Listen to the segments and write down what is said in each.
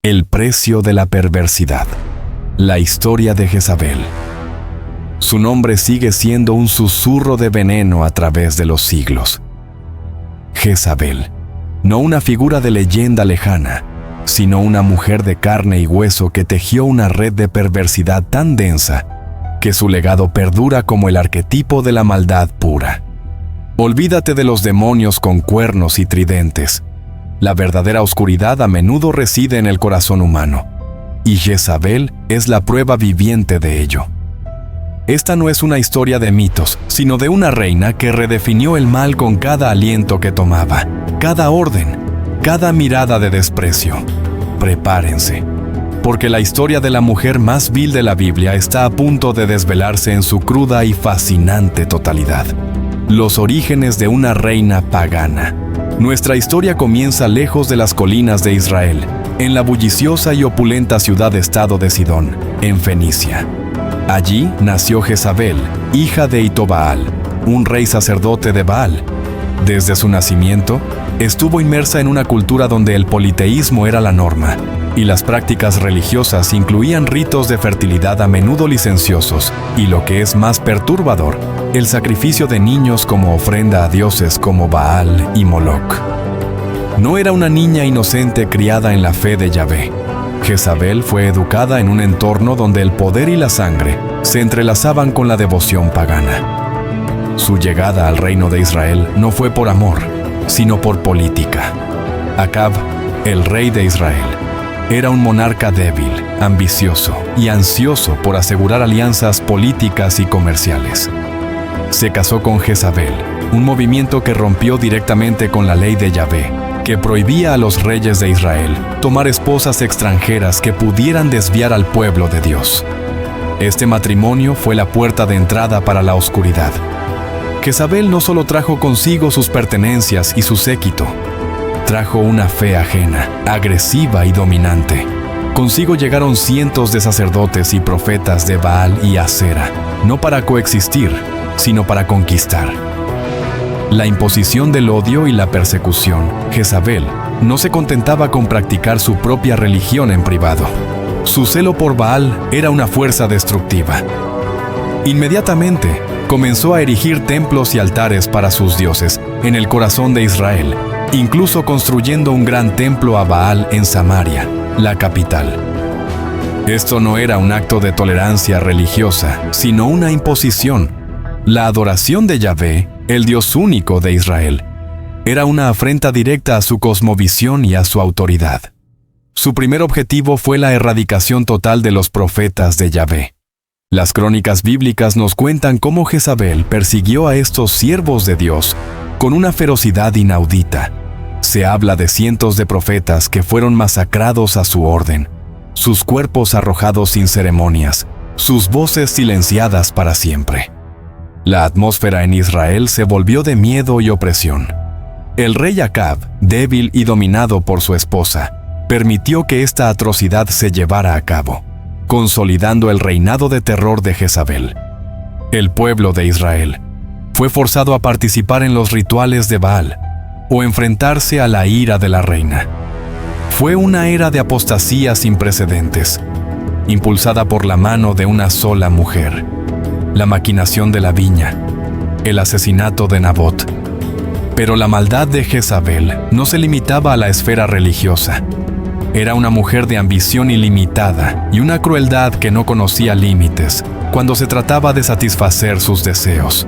El precio de la perversidad. La historia de Jezabel. Su nombre sigue siendo un susurro de veneno a través de los siglos. Jezabel, no una figura de leyenda lejana, sino una mujer de carne y hueso que tejió una red de perversidad tan densa que su legado perdura como el arquetipo de la maldad pura. Olvídate de los demonios con cuernos y tridentes. La verdadera oscuridad a menudo reside en el corazón humano, y Jezabel es la prueba viviente de ello. Esta no es una historia de mitos, sino de una reina que redefinió el mal con cada aliento que tomaba, cada orden, cada mirada de desprecio. Prepárense, porque la historia de la mujer más vil de la Biblia está a punto de desvelarse en su cruda y fascinante totalidad. Los orígenes de una reina pagana. Nuestra historia comienza lejos de las colinas de Israel, en la bulliciosa y opulenta ciudad-estado de Sidón, en Fenicia. Allí nació Jezabel, hija de Itobaal, un rey sacerdote de Baal. Desde su nacimiento, estuvo inmersa en una cultura donde el politeísmo era la norma, y las prácticas religiosas incluían ritos de fertilidad a menudo licenciosos, y lo que es más perturbador, el sacrificio de niños como ofrenda a dioses como Baal y Moloch. No era una niña inocente criada en la fe de Yahvé. Jezabel fue educada en un entorno donde el poder y la sangre se entrelazaban con la devoción pagana. Su llegada al reino de Israel no fue por amor, sino por política. Acab, el rey de Israel, era un monarca débil, ambicioso y ansioso por asegurar alianzas políticas y comerciales. Se casó con Jezabel, un movimiento que rompió directamente con la ley de Yahvé, que prohibía a los reyes de Israel tomar esposas extranjeras que pudieran desviar al pueblo de Dios. Este matrimonio fue la puerta de entrada para la oscuridad. Jezabel no solo trajo consigo sus pertenencias y su séquito, trajo una fe ajena, agresiva y dominante. Consigo llegaron cientos de sacerdotes y profetas de Baal y Asera, no para coexistir, sino para conquistar. La imposición del odio y la persecución, Jezabel no se contentaba con practicar su propia religión en privado. Su celo por Baal era una fuerza destructiva. Inmediatamente, comenzó a erigir templos y altares para sus dioses en el corazón de Israel, incluso construyendo un gran templo a Baal en Samaria, la capital. Esto no era un acto de tolerancia religiosa, sino una imposición. La adoración de Yahvé, el Dios único de Israel, era una afrenta directa a su cosmovisión y a su autoridad. Su primer objetivo fue la erradicación total de los profetas de Yahvé. Las crónicas bíblicas nos cuentan cómo Jezabel persiguió a estos siervos de Dios con una ferocidad inaudita. Se habla de cientos de profetas que fueron masacrados a su orden, sus cuerpos arrojados sin ceremonias, sus voces silenciadas para siempre. La atmósfera en Israel se volvió de miedo y opresión. El rey Acab, débil y dominado por su esposa, permitió que esta atrocidad se llevara a cabo, consolidando el reinado de terror de Jezabel. El pueblo de Israel fue forzado a participar en los rituales de Baal o enfrentarse a la ira de la reina. Fue una era de apostasía sin precedentes, impulsada por la mano de una sola mujer. La maquinación de la viña, el asesinato de Nabot. Pero la maldad de Jezabel no se limitaba a la esfera religiosa. Era una mujer de ambición ilimitada y una crueldad que no conocía límites cuando se trataba de satisfacer sus deseos.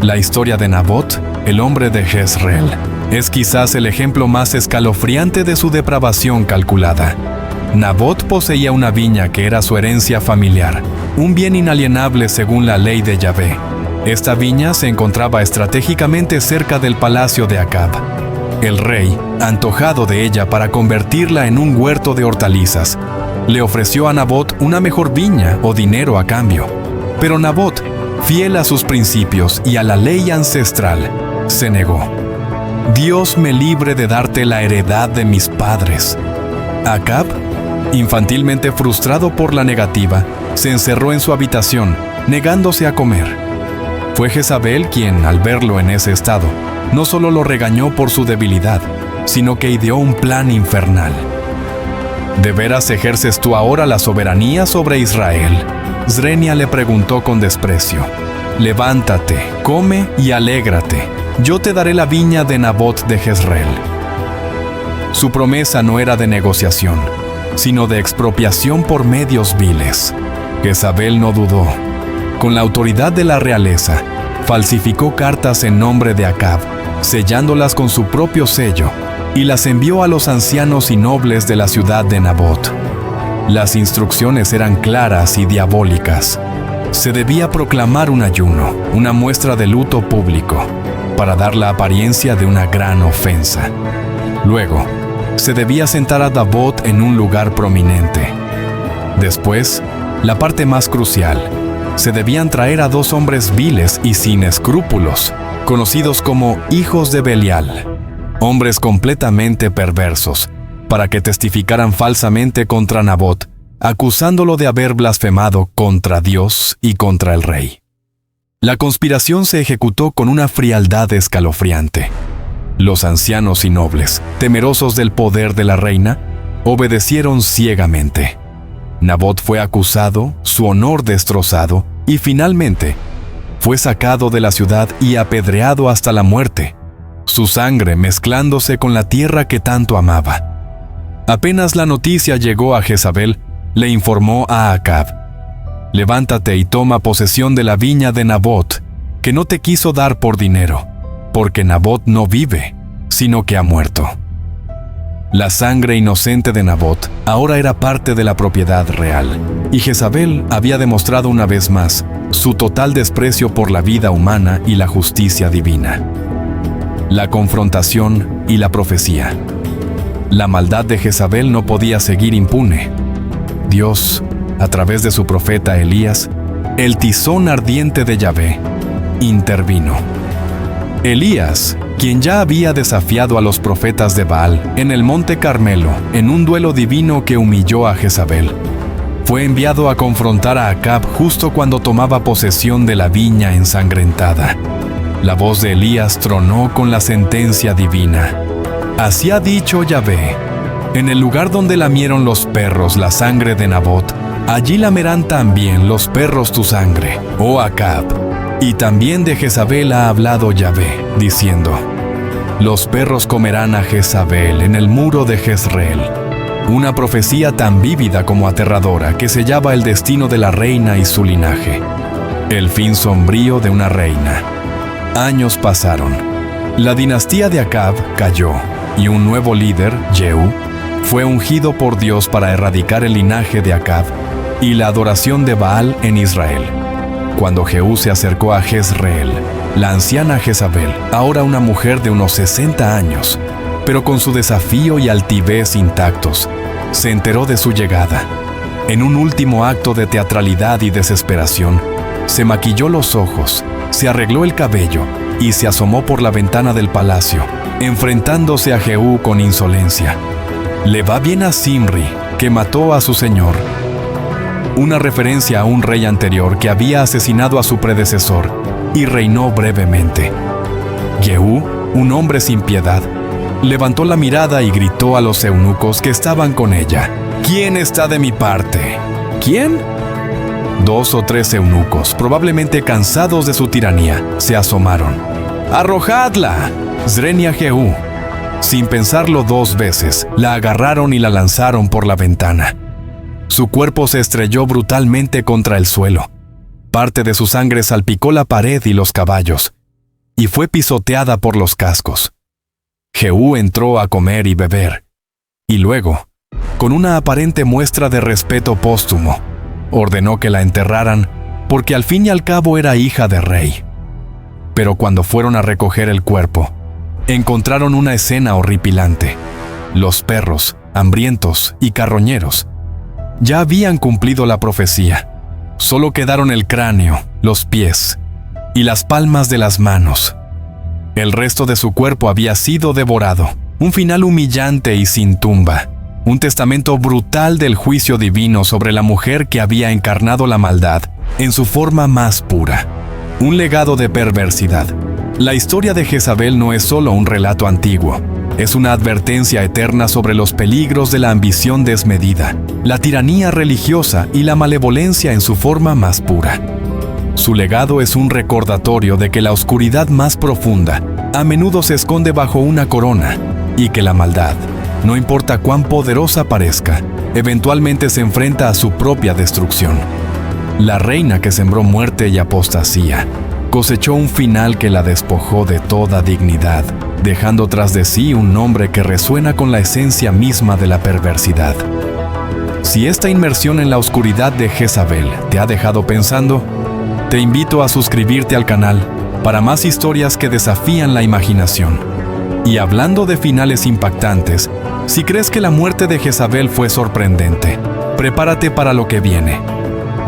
La historia de Nabot, el hombre de Jezreel, es quizás el ejemplo más escalofriante de su depravación calculada. Nabot poseía una viña que era su herencia familiar, un bien inalienable según la ley de Yahvé. Esta viña se encontraba estratégicamente cerca del palacio de Acab. El rey, antojado de ella para convertirla en un huerto de hortalizas, le ofreció a Nabot una mejor viña o dinero a cambio. Pero Nabot, fiel a sus principios y a la ley ancestral, se negó. Dios me libre de darte la heredad de mis padres. Acab, infantilmente frustrado por la negativa, se encerró en su habitación, negándose a comer. Fue Jezabel quien, al verlo en ese estado, no solo lo regañó por su debilidad, sino que ideó un plan infernal. ¿De veras ejerces tú ahora la soberanía sobre Israel? Srenia le preguntó con desprecio. Levántate, come y alégrate. Yo te daré la viña de Nabot de Jezreel. Su promesa no era de negociación, sino de expropiación por medios viles. Jezabel no dudó. Con la autoridad de la realeza, falsificó cartas en nombre de Acab, sellándolas con su propio sello, y las envió a los ancianos y nobles de la ciudad de Nabot. Las instrucciones eran claras y diabólicas. Se debía proclamar un ayuno, una muestra de luto público, para dar la apariencia de una gran ofensa. Luego, se debía sentar a Nabot en un lugar prominente. Después, la parte más crucial, se debían traer a 2 hombres viles y sin escrúpulos, conocidos como hijos de Belial, hombres completamente perversos, para que testificaran falsamente contra Nabot, acusándolo de haber blasfemado contra Dios y contra el rey. La conspiración se ejecutó con una frialdad escalofriante. Los ancianos y nobles, temerosos del poder de la reina, obedecieron ciegamente. Nabot fue acusado, su honor destrozado, y finalmente fue sacado de la ciudad y apedreado hasta la muerte, su sangre mezclándose con la tierra que tanto amaba. Apenas la noticia llegó a Jezabel, le informó a Acab: «Levántate y toma posesión de la viña de Nabot, que no te quiso dar por dinero, porque Nabot no vive, sino que ha muerto». La sangre inocente de Nabot ahora era parte de la propiedad real, y Jezabel había demostrado una vez más su total desprecio por la vida humana y la justicia divina. La confrontación y la profecía. La maldad de Jezabel no podía seguir impune. Dios, a través de su profeta Elías, el tizón ardiente de Yahvé, intervino. Elías, quien ya había desafiado a los profetas de Baal en el monte Carmelo en un duelo divino que humilló a Jezabel, fue enviado a confrontar a Acab justo cuando tomaba posesión de la viña ensangrentada. La voz de Elías tronó con la sentencia divina. Así ha dicho Yahvé: en el lugar donde lamieron los perros la sangre de Nabot, allí lamerán también los perros tu sangre, oh Acab. Y también de Jezabel ha hablado Yahvé, diciendo: los perros comerán a Jezabel en el muro de Jezreel. Una profecía tan vívida como aterradora que sellaba el destino de la reina y su linaje. El fin sombrío de una reina. Años pasaron. La dinastía de Acab cayó, y un nuevo líder, Jehú, fue ungido por Dios para erradicar el linaje de Acab y la adoración de Baal en Israel. Cuando Jehú se acercó a Jezreel, la anciana Jezabel, ahora una mujer de unos 60 años, pero con su desafío y altivez intactos, se enteró de su llegada. En un último acto de teatralidad y desesperación, se maquilló los ojos, se arregló el cabello y se asomó por la ventana del palacio, enfrentándose a Jehú con insolencia. «Le va bien a Zimri, que mató a su señor». Una referencia a un rey anterior que había asesinado a su predecesor y reinó brevemente. Jehú, un hombre sin piedad, levantó la mirada y gritó a los eunucos que estaban con ella: «¿Quién está de mi parte?» «¿Quién?». 2 o 3 eunucos, probablemente cansados de su tiranía, se asomaron. «¡Arrojadla!». Srenia Jehú. Sin pensarlo 2 veces, la agarraron y la lanzaron por la ventana. Su cuerpo se estrelló brutalmente contra el suelo. Parte de su sangre salpicó la pared y los caballos, y fue pisoteada por los cascos. Jehú entró a comer y beber, y luego, con una aparente muestra de respeto póstumo, ordenó que la enterraran porque al fin y al cabo era hija de rey. Pero cuando fueron a recoger el cuerpo, encontraron una escena horripilante. Los perros, hambrientos y carroñeros, ya habían cumplido la profecía. Solo quedaron el cráneo, los pies y las palmas de las manos. El resto de su cuerpo había sido devorado. Un final humillante y sin tumba. Un testamento brutal del juicio divino sobre la mujer que había encarnado la maldad en su forma más pura. Un legado de perversidad. La historia de Jezabel no es solo un relato antiguo. Es una advertencia eterna sobre los peligros de la ambición desmedida, la tiranía religiosa y la malevolencia en su forma más pura. Su legado es un recordatorio de que la oscuridad más profunda a menudo se esconde bajo una corona y que la maldad, no importa cuán poderosa parezca, eventualmente se enfrenta a su propia destrucción. La reina que sembró muerte y apostasía cosechó un final que la despojó de toda dignidad, dejando tras de sí un nombre que resuena con la esencia misma de la perversidad. Si esta inmersión en la oscuridad de Jezabel te ha dejado pensando, te invito a suscribirte al canal para más historias que desafían la imaginación. Y hablando de finales impactantes, si crees que la muerte de Jezabel fue sorprendente, prepárate para lo que viene.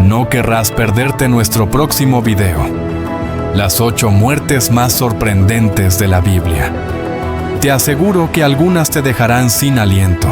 No querrás perderte nuestro próximo video. Las 8 muertes más sorprendentes de la Biblia. Te aseguro que algunas te dejarán sin aliento.